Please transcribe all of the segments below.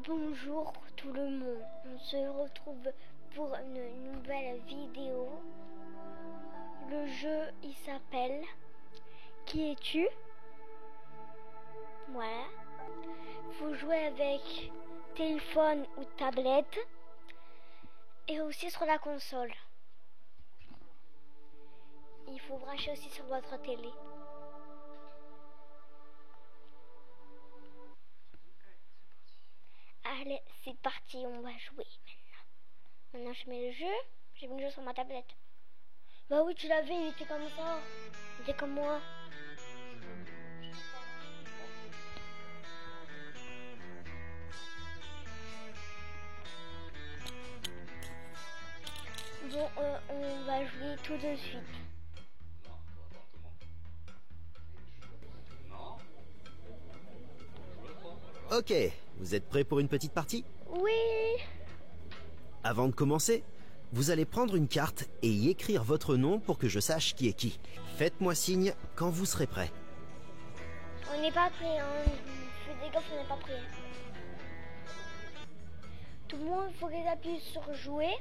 Bonjour tout le monde, on se retrouve pour une nouvelle vidéo. Le jeu il s'appelle Qui es-tu? Voilà. Faut jouer avec téléphone ou tablette et aussi sur la console. Il faut brancher aussi sur votre télé. Allez, c'est parti, on va jouer maintenant. Maintenant, je mets le jeu. J'ai mis le jeu sur ma tablette. Bah oui, tu l'avais, il était comme ça. Il était comme moi. Bon, on va jouer tout de suite. Ok, vous êtes prêts pour une petite partie? Oui. Avant de commencer, vous allez prendre une carte et y écrire votre nom pour que je sache qui est qui. Faites-moi signe quand vous serez prêts. On n'est pas prêt, hein. Fais des gaffe, on n'est pas prêt. Tout le monde, il faut qu'ils appuient sur jouer.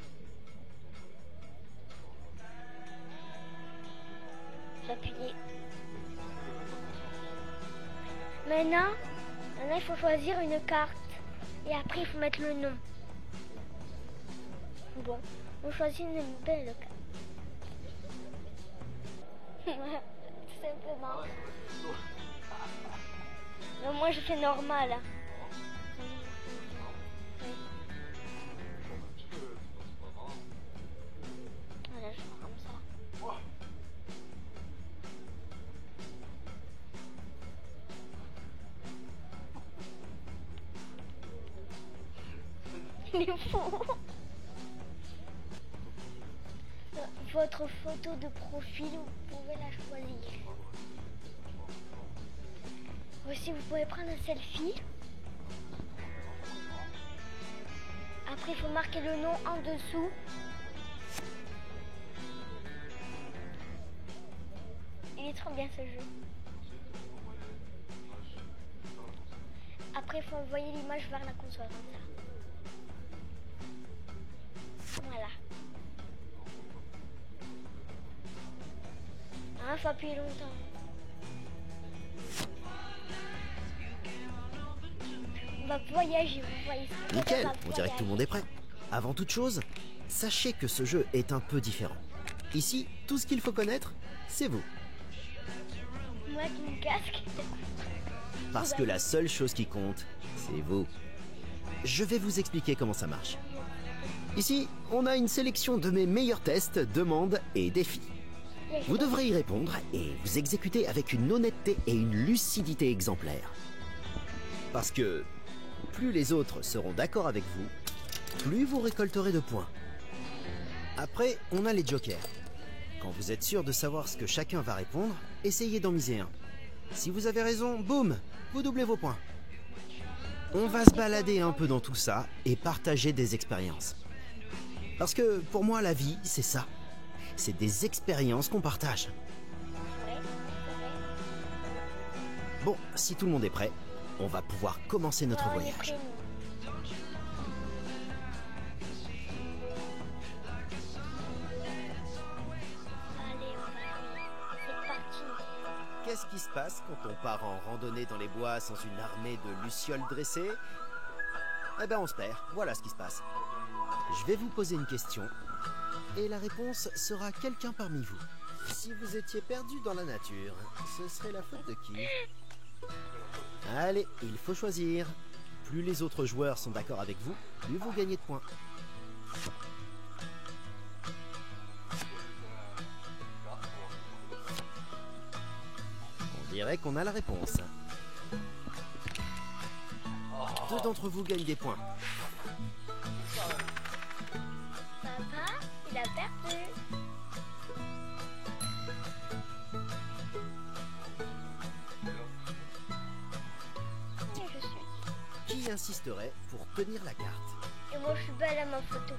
J'appuie. Maintenant, il faut choisir une carte. Et après, il faut mettre le nom. Bon, on choisit une belle carte. C'est un peu marrant. Mais moi, je fais normal. Voilà, je fais comme ça. Il est fou. Votre photo de profil, vous pouvez la choisir. Aussi, vous pouvez prendre un selfie. Après, il faut marquer le nom en dessous. Il est trop bien ce jeu. Après, il faut envoyer l'image vers la console comme ça. Voilà. Il faut appuyer longtemps. On va voyager, vous voyez. Nickel, on dirait que tout le monde est prêt. Avant toute chose, sachez que ce jeu est un peu différent. Ici, tout ce qu'il faut connaître, c'est vous. Moi avec mon casque. Parce que la seule chose qui compte, c'est vous. Je vais vous expliquer comment ça marche. Ici, on a une sélection de mes meilleurs tests, demandes et défis. Vous devrez y répondre et vous exécuter avec une honnêteté et une lucidité exemplaires. Parce que plus les autres seront d'accord avec vous, plus vous récolterez de points. Après, on a les jokers. Quand vous êtes sûr de savoir ce que chacun va répondre, essayez d'en miser un. Si vous avez raison, boum, vous doublez vos points. On va se balader un peu dans tout ça et partager des expériences. Parce que pour moi, la vie, c'est ça. C'est des expériences qu'on partage. Bon, si tout le monde est prêt, on va pouvoir commencer notre voyage. Qu'est-ce qui se passe quand on part en randonnée dans les bois sans une armée de lucioles dressées? Eh ben on se perd, voilà ce qui se passe. Je vais vous poser une question, et la réponse sera quelqu'un parmi vous. Si vous étiez perdu dans la nature, ce serait la faute de qui? Allez, il faut choisir. Plus les autres joueurs sont d'accord avec vous, plus vous gagnez de points. On dirait qu'on a la réponse. Deux d'entre vous gagnent des points. Papa, il a perdu. Qui insisterait pour tenir la carte? Et moi, je suis belle à ma photo.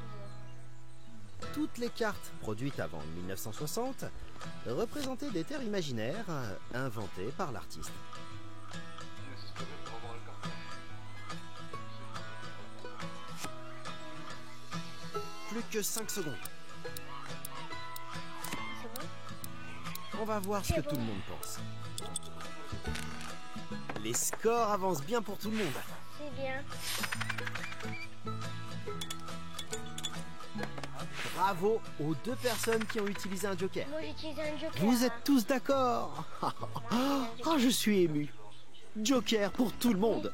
Toutes les cartes produites avant 1960 représentaient des terres imaginaires inventées par l'artiste. plus que 5 secondes. C'est bon? On va voir ce que tout le monde pense. Les scores avancent bien pour tout le monde. C'est bien. Bravo aux 2 personnes qui ont utilisé un joker. Moi j'ai utilisé un joker. Vous êtes tous d'accord? Ah, je suis ému. Joker pour tout le monde.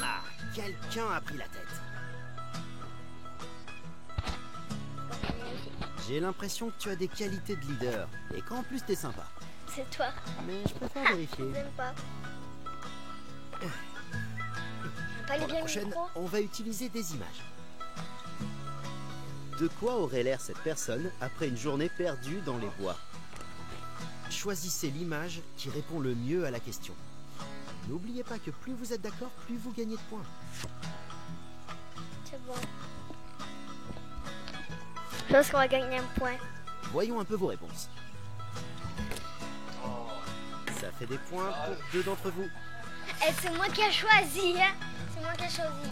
Ah, quelqu'un a pris la tête. J'ai l'impression que tu as des qualités de leader et qu'en plus t'es sympa. C'est toi. Mais je préfère vérifier. J'aime pas. Pas les Pour la bien prochaine, micro. on va utiliser des images. De quoi aurait l'air cette personne après une journée perdue dans les bois? Choisissez l'image qui répond le mieux à la question. N'oubliez pas que plus vous êtes d'accord, plus vous gagnez de points. C'est bon. Je pense qu'on va gagner un point. Voyons un peu vos réponses. Ça fait des points pour 2 d'entre vous. Et c'est moi qui ai choisi, hein. C'est moi qui ai choisi.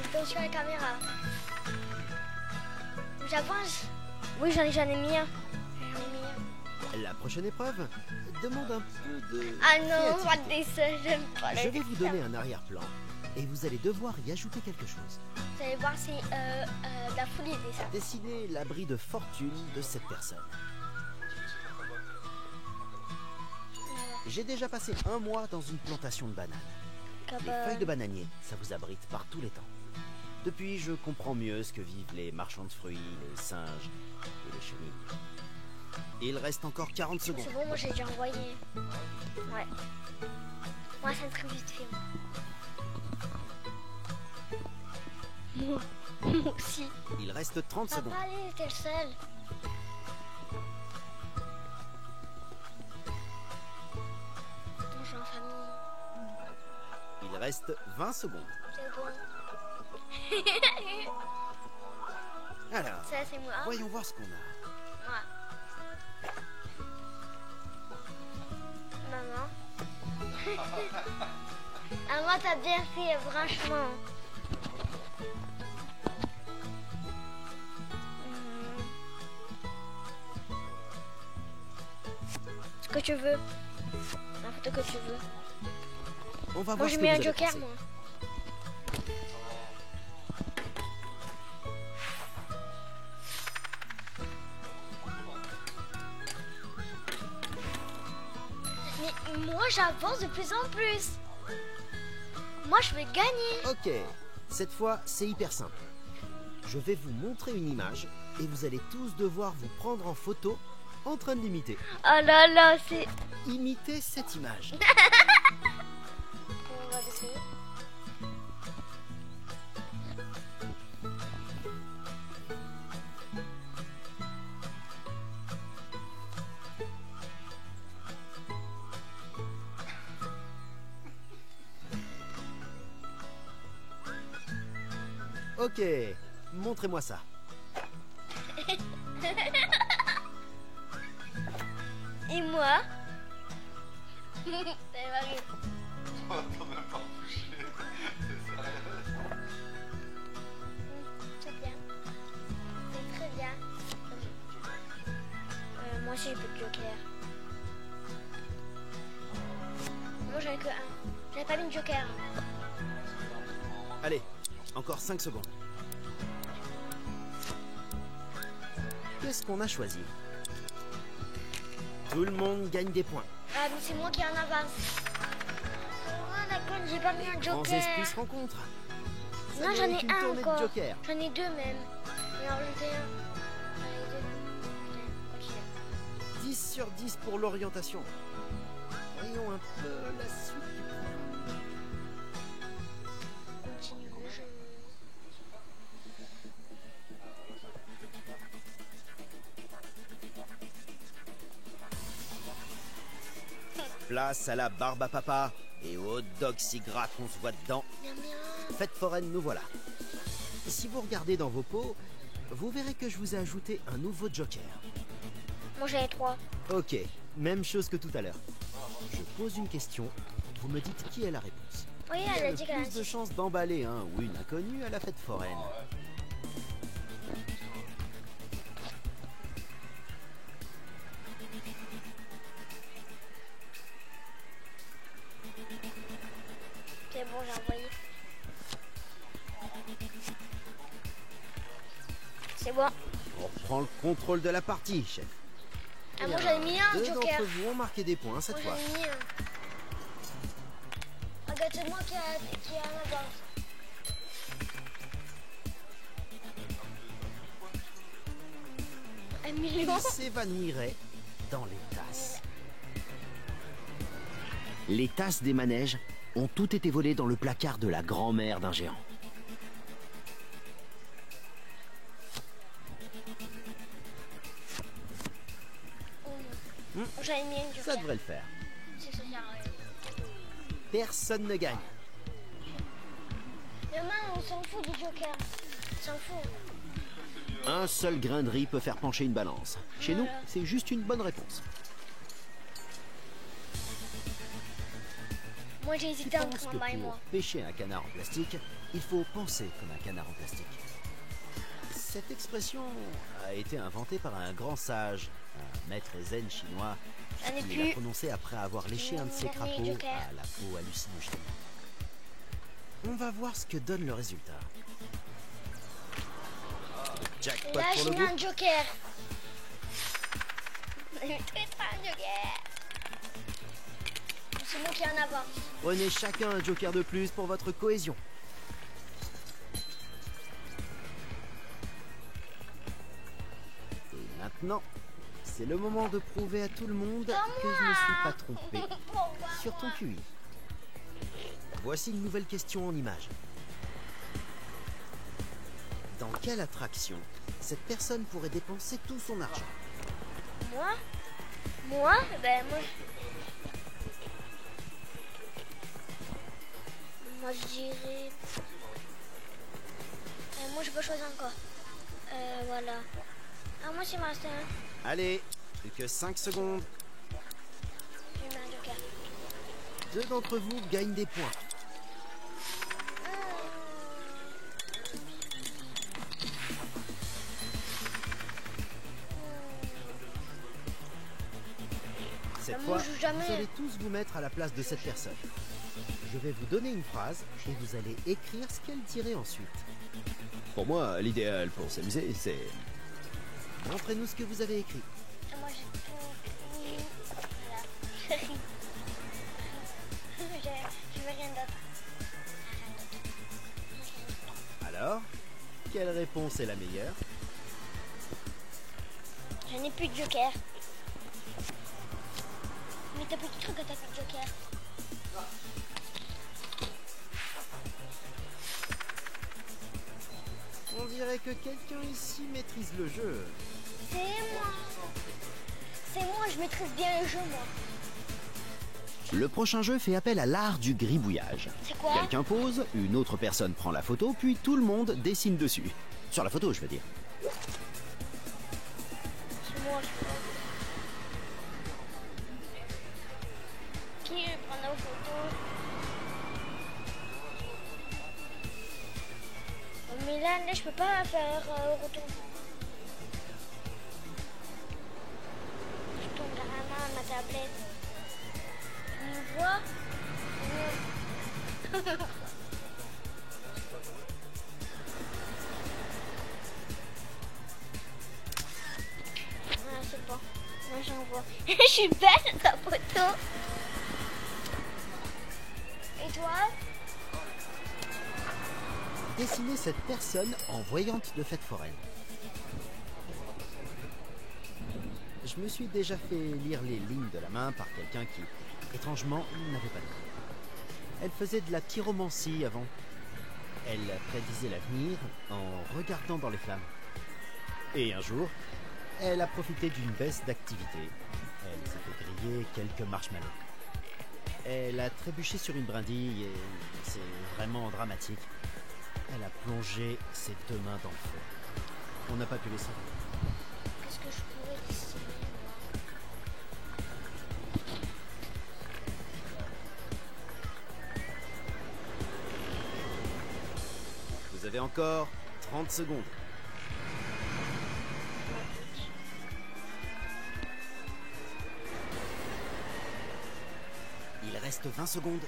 Attention à la caméra. J'avance. Oui, j'en ai mis un. J'en ai mis un. La prochaine épreuve demande un peu de Ah non, créativité. pas de dessin, j'aime pas les Je vais vous dessins. donner un arrière-plan et vous allez devoir y ajouter quelque chose. Vous allez voir, c'est de la folie des dessins. Dessinez l'abri de fortune de cette personne. J'ai déjà passé 1 mois dans une plantation de bananes. Les feuilles de bananier, ça vous abrite par tous les temps. Depuis, je comprends mieux ce que vivent les marchands de fruits, les singes et les chenilles. Il reste encore 40 secondes. C'est bon, moi j'ai déjà envoyé. Ouais. Moi, ça me très vite fait. Moi aussi. Il reste 30 secondes. Papa, allez, t'es le seul. Bonjour en famille. Il reste 20 secondes. C'est bon. Alors, Ça, c'est moi. voyons voir ce qu'on a. Moi. Maman. Ah, moi, t'as bien fait, franchement. Ce que tu veux. La photo que tu veux. On va Moi, voir je ce que mets vous un avez joker, pensé. moi. Mais moi, j'avance de plus en plus. Moi, je vais gagner. Ok, cette fois, c'est hyper simple. Je vais vous montrer une image et vous allez tous devoir vous prendre en photo en train de l'imiter. Oh là là, c'est... Imitez cette image. On va essayer. Ok, montrez-moi ça. Et moi Ça va rire. C'est bien. C'est très bien. Moi aussi j'ai plus de joker. Moi j'en ai que un. J'avais pas mis de joker. Allez, encore 5 secondes. Qu'est-ce qu'on a choisi? Tout le monde gagne des points. Ah mais c'est moi qui en avance. Oh d'accord, j'ai pas mis un Grands joker. esprits se rencontrent. Ça Non, j'en mérite ai une un tournée de encore. joker. J'en ai deux même. J'en ai rajouté un. J'en ai deux. Putain, ok. 10 sur 10 pour l'orientation. Voyons un peu la suite du programme. Continue le jeu. Place à la barbe à papa et au hot dog si gras qu'on se voit dedans. Miam, miam. Fête foraine, nous voilà. Si vous regardez dans vos pots, vous verrez que je vous ai ajouté un nouveau joker. Moi j'en ai trois. Ok, même chose que tout à l'heure. Je pose une question, vous me dites qui est la réponse. Oui, Qui elle a a le dit qu'elle a plus de chances d'emballer un ou une inconnue à la fête foraine? C'est bon. On reprend le contrôle de la partie, chef. Ah, moi j'en ai mis un Deux joker. d'entre vous ont marqué des points cette Moi fois. j'en ai mis un. Regarde, c'est moi qui a un avance. Un million. Il s'évanouirait dans les tasses. Les tasses des manèges ont toutes été volées dans le placard de la grand-mère d'un géant. J'en ai mis un joker. Ça devrait le faire. C'est ça, j'arrive. Personne ne gagne. Demain, on s'en fout du joker. On s'en fout. Un seul grain de riz peut faire pencher une balance. Chez nous, Voilà. c'est juste une bonne réponse. Moi j'ai Tu hésité entre penses que maman et pour moi. pêcher un canard en plastique, il faut penser comme un canard en plastique. Cette expression a été inventée par un grand sage, un maître zen chinois, J'en ai qui l'a plus. prononcé après avoir léché un de ses Dernier crapauds joker. à la peau hallucinogène. On va voir ce que donne le résultat. Jackpot Là, pour j'ai le mis un groupe. joker. J'ai un joker. C'est moi qui en avance. Prenez chacun un joker de plus pour votre cohésion. Et maintenant, c'est le moment de prouver à tout le monde que je ne suis pas trompé sur ton QI. Voici une nouvelle question en images. Dans quelle attraction cette personne pourrait dépenser tout son argent? Moi? Moi? Ben moi. Moi je dirais. Moi je peux choisir encore. Voilà. Ah moi c'est Master. Allez, plus que 5 secondes. Je mets un joker. Deux d'entre vous gagnent des points. Cette Moi, fois, je joue jamais. vous allez tous vous mettre à la place de cette personne. Je vais vous donner une phrase et vous allez écrire ce qu'elle dirait ensuite. Pour moi, l'idéal pour s'amuser, c'est... Montrez-nous ce que vous avez écrit. Moi j'ai tout. Voilà. Je veux rien d'autre. Alors, quelle réponse est la meilleure? Je n'ai plus de joker. Mais t'as petit truc que t'as plus de joker. On dirait que quelqu'un ici maîtrise le jeu. C'est moi. C'est moi, je maîtrise bien le jeu, moi. Le prochain jeu fait appel à l'art du gribouillage. C'est quoi? Quelqu'un pose, une autre personne prend la photo, puis tout le monde dessine dessus. Sur la photo, je veux dire. C'est moi. Qui prend la photo? Mais là, je peux pas faire retour. Je tombe carrément à ma tablette. Tu me vois? Ah, c'est bon. Moi, j'en vois. Je suis belle, ta photo. Et toi? Dessinez cette personne en voyante de fête foraine. Je me suis déjà fait lire les lignes de la main par quelqu'un qui, étrangement, n'avait pas de main. Elle faisait de la pyromancie avant. Elle prédisait l'avenir en regardant dans les flammes. Et un jour, elle a profité d'une baisse d'activité. Elle s'est fait griller quelques marshmallows. Elle a trébuché sur une brindille et c'est vraiment dramatique. Elle a plongé ses deux mains dans le feu. On n'a pas pu les sauver. Qu'est-ce que je pourrais dessiner, Vous avez encore 30 secondes. Il reste 20 secondes.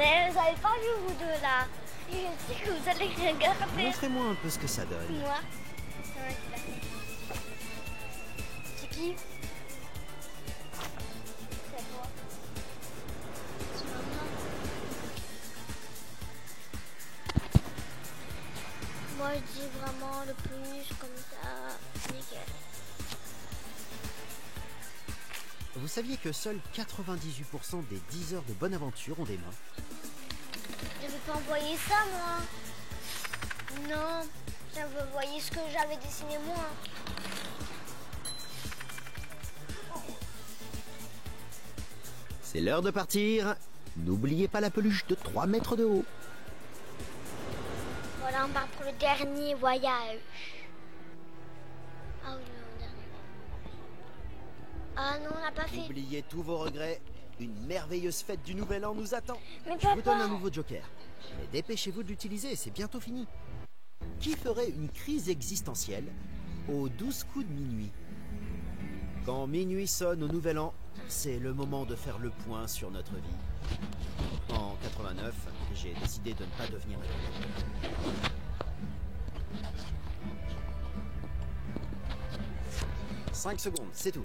Mais vous avez pas vu vous deux là. Je sais que vous allez regarder. Montrez-moi un peu ce que ça donne. Moi. C'est vrai qu'il a fait. C'est qui? C'est moi. C'est maman. Moi je dis vraiment le plus comme ça. Nickel. Vous saviez que seuls 98% des 10 heures de bonne aventure ont des mains? Je veux pas envoyer ça moi. Non. Je veux envoyer ce que j'avais dessiné moi. C'est l'heure de partir. N'oubliez pas la peluche de 3 mètres de haut. Voilà, on part pour le dernier voyage. Ah oui, le dernier. Ah non, on n'a pas fait. Oubliez tous vos regrets. Une merveilleuse fête du Nouvel An nous attend. Mais Je vous papa. donne un nouveau joker. Mais dépêchez-vous de l'utiliser, c'est bientôt fini. Qui ferait une crise existentielle aux 12 coups de minuit? Quand minuit sonne au Nouvel An, c'est le moment de faire le point sur notre vie. En 89, j'ai décidé de ne pas devenir un... 5 secondes, c'est tout.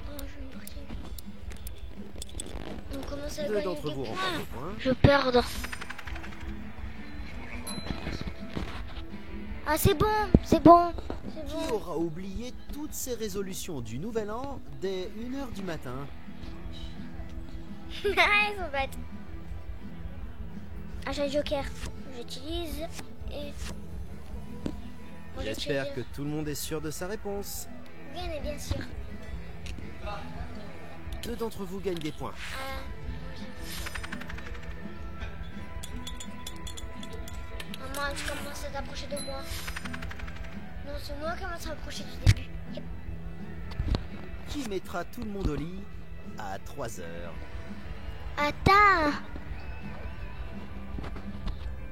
Oh, je vais me partir. On commence à Deux gagner d'entre des vous points. remportent des points. Je perds. Ah, c'est bon, c'est bon, c'est Qui bon. aura oublié toutes ces résolutions du Nouvel An dès 1h du matin? Ils sont bêtes. Ah, j'ai un joker. J'utilise et... Moi, J'espère que j'utilise. tout le monde est sûr de sa réponse. Bien et bien sûr. Deux d'entre vous gagnent des points. Ah. Maman, tu commences à t'approcher de moi. Non, c'est moi qui commence à m'approcher du début. Qui mettra tout le monde au lit à 3 heures? Attends.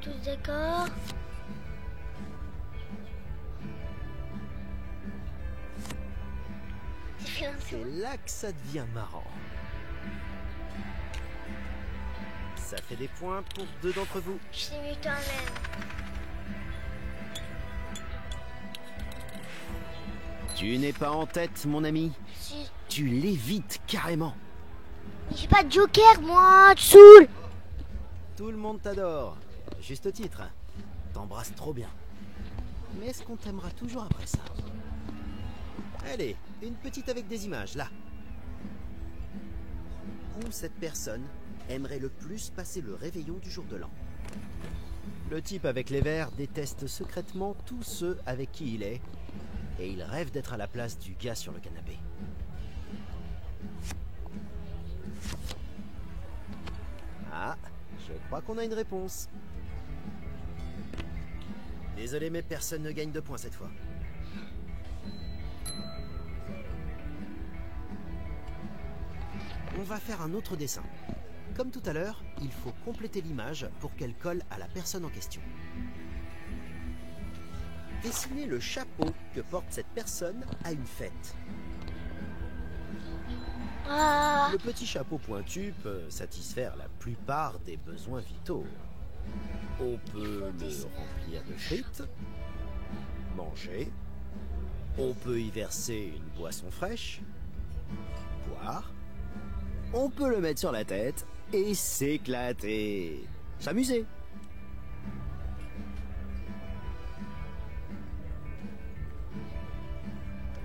Tous d'accord. J'ai fait un C'est saut. là que ça devient marrant. Ça fait des points pour deux d'entre vous. Je t'ai mis toi-même. Tu n'es pas en tête, mon ami. Si. Tu l'évites carrément. Mais j'ai pas de joker, moi, tu saoules. Tout le monde t'adore. Juste titre. T'embrasses trop bien. Mais est-ce qu'on t'aimera toujours après ça? Allez, une petite avec des images, là. Où cette personne aimerait le plus passer le réveillon du jour de l'an? Le type avec les verres déteste secrètement tous ceux avec qui il est, et il rêve d'être à la place du gars sur le canapé. Ah, je crois qu'on a une réponse. Désolé, mais personne ne gagne de points cette fois. On va faire un autre dessin. Comme tout à l'heure, il faut compléter l'image pour qu'elle colle à la personne en question. Dessinez le chapeau que porte cette personne à une fête. Ah. Le petit chapeau pointu peut satisfaire la plupart des besoins vitaux. On peut le remplir de frites, manger, on peut y verser une boisson fraîche, boire, on peut le mettre sur la tête et s'éclater, s'amuser.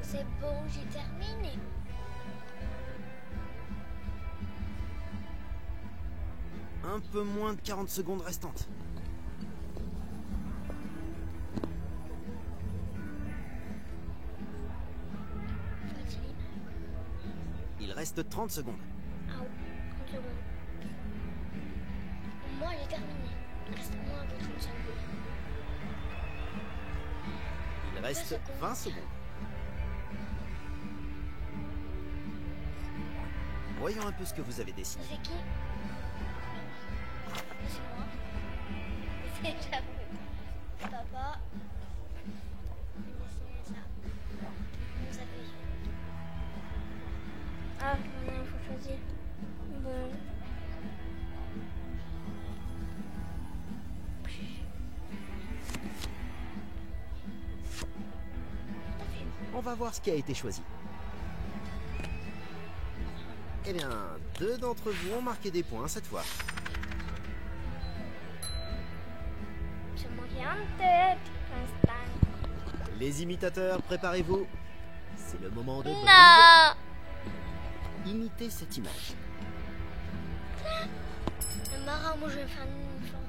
C'est bon, j'ai terminé. Un peu moins de 40 secondes restantes. Fatigué. Il reste 30 secondes. Ah oui, 30 secondes. Moi, j'ai terminé. Il reste moins que 30 secondes. Il reste 20 secondes. Voyons un peu ce que vous avez dessiné. C'est qui? C'est moi. C'est Jacob. Papa. C'est ça. Vous avez. Ah, maintenant il faut choisir. Bon. va voir ce qui a été choisi. Eh bien, 2 d'entre vous ont marqué des points cette fois. C'est moi qui ai en tête. pour l'instant. Les imitateurs, préparez-vous. C'est le moment de Non. imiter cette image. C'est marrant, moi je vais faire une fois.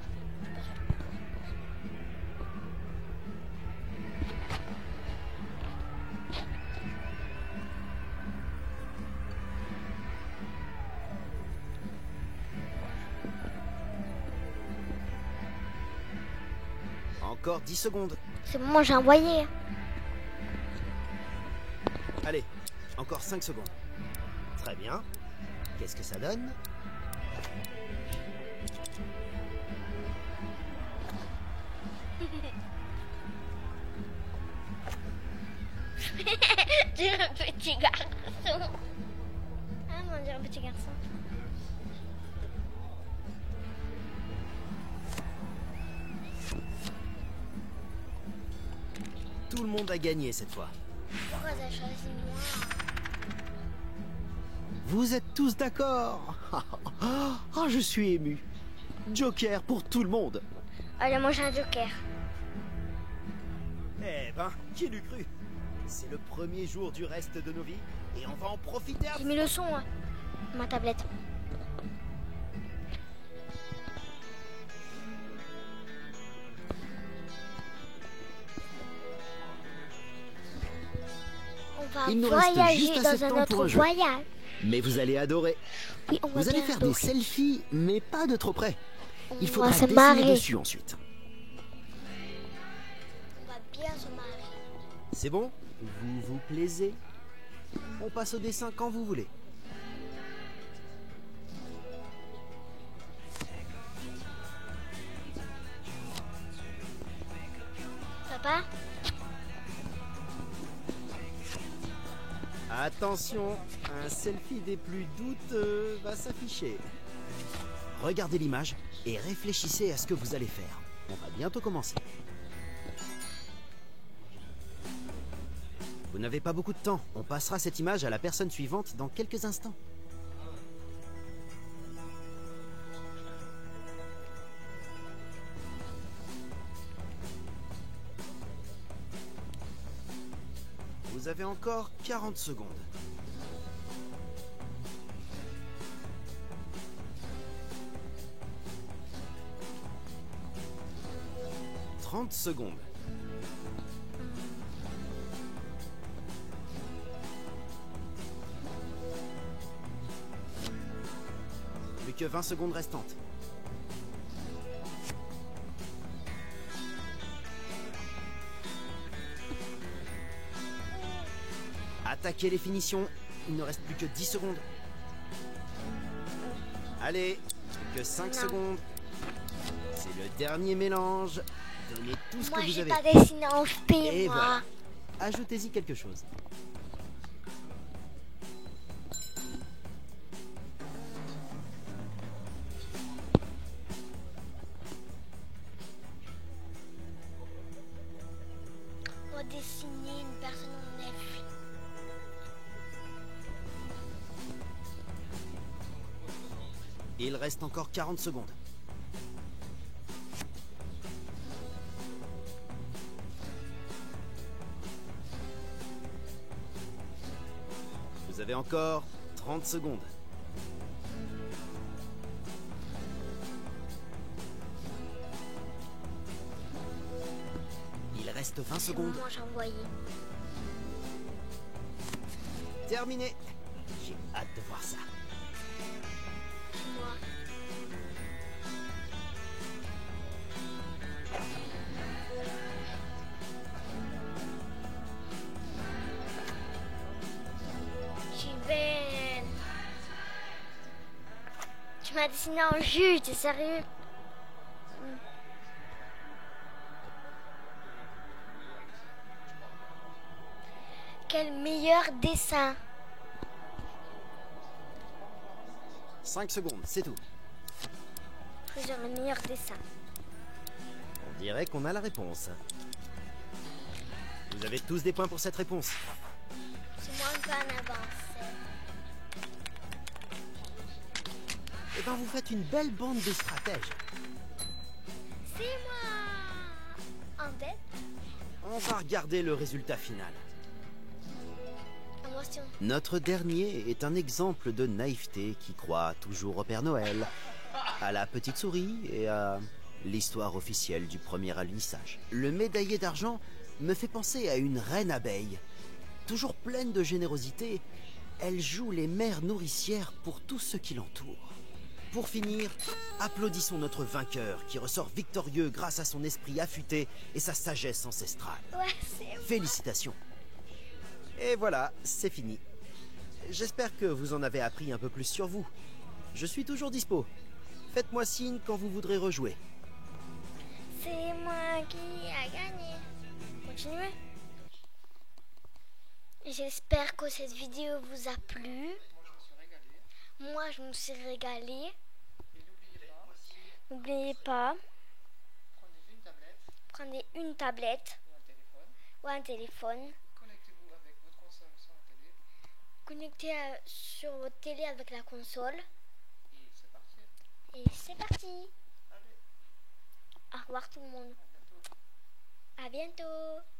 Encore 10 secondes. C'est bon, moi j'ai envoyé. Allez, encore 5 secondes. Très bien. Qu'est-ce que ça donne? J'ai un petit garçon. Ah, mon dieu, un petit garçon. Tout le monde a gagné cette fois. Pourquoi t'as choisi moi? Vous êtes tous d'accord? Ah, je suis ému. Joker pour tout le monde. Allez, moi j'ai un joker. Eh ben, qui l'eût cru? C'est le premier jour du reste de nos vies et on va en profiter à J'ai mis le son, hein. Ma tablette. On va Il nous reste voyager juste dans assez de un temps pour autre un jeu. voyage. Mais vous allez adorer. Oui, on va Vous allez bien faire des adorer. selfies, mais pas de trop près. Il On faudra va se dessiner marrer. dessus ensuite. On va bien se marrer. C'est bon? Vous vous plaisez? On passe au dessin quand vous voulez. Papa? Attention, un selfie des plus douteux va s'afficher. Regardez l'image et réfléchissez à ce que vous allez faire. On va bientôt commencer. Vous n'avez pas beaucoup de temps. On passera cette image à la personne suivante dans quelques instants. Vous avez encore 40 secondes. « 30 secondes. Plus que 20 secondes restantes. Attaquez les finitions. Il ne reste plus que 10 secondes. Allez, plus que 5 secondes. C'est le dernier mélange. Donnez tout ce Moi que vous j'ai avez. pas dessiné en P, Et moi. voilà. Ajoutez-y quelque chose. On va dessiner une personne en F. Il reste encore 40 secondes. Vous avez encore 30 secondes. Il reste 20 secondes. Moi j'ai envoyé. Terminé. J'ai hâte de voir ça. Moi. Je suis belle. Tu m'as dessiné en jus, t'es sérieux? Quel meilleur dessin. 5 secondes, c'est tout. Choisir le meilleur dessin. On dirait qu'on a la réponse. Vous avez tous des points pour cette réponse. peu en avance. Eh ben, vous faites une belle bande de stratèges. C'est moi en tête. On va regarder le résultat final. Émotion. Notre dernier est un exemple de naïveté qui croit toujours au Père Noël, à la petite souris et à l'histoire officielle du premier alunissage. Le médaillé d'argent me fait penser à une reine abeille. Toujours pleine de générosité, elle joue les mères nourricières pour tous ceux qui l'entourent. Pour finir, applaudissons notre vainqueur qui ressort victorieux grâce à son esprit affûté et sa sagesse ancestrale. Ouais, c'est moi. Félicitations. Et voilà, c'est fini. J'espère que vous en avez appris un peu plus sur vous. Je suis toujours dispo. Faites-moi signe quand vous voudrez rejouer. C'est moi qui a gagné. Continuez. J'espère que cette vidéo vous a plu. Moi, je me suis régalée. N'oubliez pas, prenez une tablette ou un téléphone. Connectez-vous avec votre console sur la télé. Connectez sur votre télé avec la console. Et c'est parti. Et c'est parti. Allez, Au revoir tout le monde. à bientôt. À bientôt.